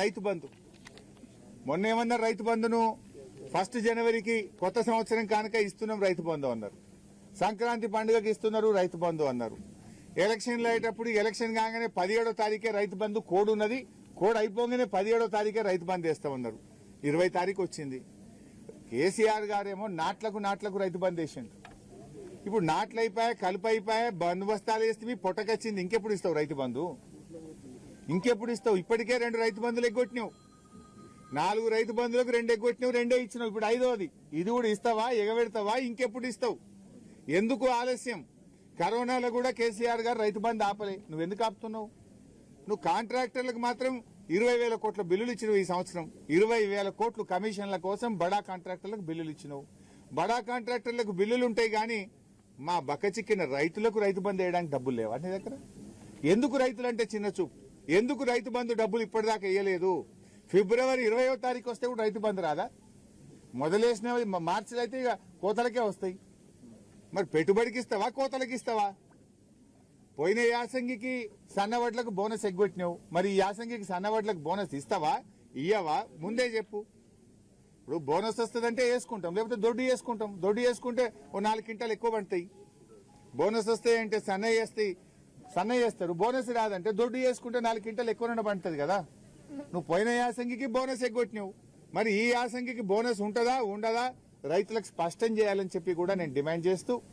రైతు బంధు. మొన్నేమన్నా రైతు బంధును 1 జనవరికి కొత్త సంవత్సరం కానుక ఇస్తున్నాం రైతు బంధు అన్నారు. సంక్రాంతి పండుగకి ఇస్తున్నారు రైతు బంధు అన్నారు. ఎలక్షన్లు అయ్యేటప్పుడు ఎలక్షన్ కాగానే 17వ తారీఖే రైతు బంధు కోడ్ ఉన్నది, కోడ్ అయిపోగానే 17వ తారీఖే రైతు బంధు వేస్తామన్నారు. 20 తారీఖు వచ్చింది. కేసీఆర్ గారేమో నాట్లకు రైతు బంధు వేసిండు. ఇప్పుడు నాట్లు అయిపోయా, కలుపు అయిపోయా, బందోబస్తాలు వేస్తే పొట్టకొచ్చింది. ఇంకెప్పుడు ఇస్తావు రైతు బంధు? ఇంకెప్పుడు ఇస్తావు? ఇప్పటికే 2 రైతు బంధులు ఎగ్గొట్టినావు. 4 రైతు బంధులకు 2 ఎగ్గొట్టినావు, 2 ఇచ్చినావు. ఇప్పుడు 5వది. ఇది కూడా ఇస్తావా? ఎగబెడతావా? ఇంకెప్పుడు ఇస్తావు? ఎందుకు ఆలస్యం? కరోనాలో కూడా కేసీఆర్ గారు రైతు బంధు ఆపలే. నువ్వెందుకు ఆపుతున్నావు? నువ్వు కాంట్రాక్టర్లకు మాత్రం 20,000 కోట్ల బిల్లులు ఇచ్చినావు. ఈ సంవత్సరం 20,000 కోట్లు కమిషన్ల కోసం బడా కాంట్రాక్టర్లకు బిల్లులు ఇచ్చినావు. బడా కాంట్రాక్టర్లకు బిల్లులు ఉంటాయి గానీ మా బక్కచిక్కిన రైతులకు రైతు బంధు వేయడానికి డబ్బులు లేవా నీ దగ్గర? ఎందుకు రైతులంటే చిన్న చూపు? ఎందుకు రైతు బంధు డబ్బులు ఇప్పటిదాకా వేయలేదు? ఫిబ్రవరి 20వ తారీఖు వస్తే కూడా రైతు బంధు రాదా? మొదలేసిన మార్చిలో అయితే ఇక కోతలకే వస్తాయి. మరి పెట్టుబడికి ఇస్తావా, కోతలకి ఇస్తావా? పోయిన యాసంగికి సన్నవడ్లకు బోనస్ ఎగ్గొట్టినావు. మరి ఈ యాసంగికి సన్నవడ్లకు బోనస్ ఇస్తావా, ఇయ్యవా? ముందే చెప్పు. ఇప్పుడు బోనస్ వస్తుందంటే వేసుకుంటాం, లేకపోతే దొడ్డు వేసుకుంటాం. దొడ్డు వేసుకుంటే ఓ 4 క్వింటాలు ఎక్కువ పడతాయి. బోనస్ వస్తాయంటే సన్నయ్య వేస్తారు. బోనస్ రాదంటే దొడ్డు వేసుకుంటే 4 క్వింటాలు ఎక్కువ పడుతుంది కదా. నువ్వు పోయిన యాసంగికి బోనస్ ఎగ్గొట్టినావు. మరి ఈ యాసంగికి బోనస్ ఉంటుందా ఉండదా రైతులకు స్పష్టం చేయాలని చెప్పి కూడా నేను డిమాండ్ చేస్తూ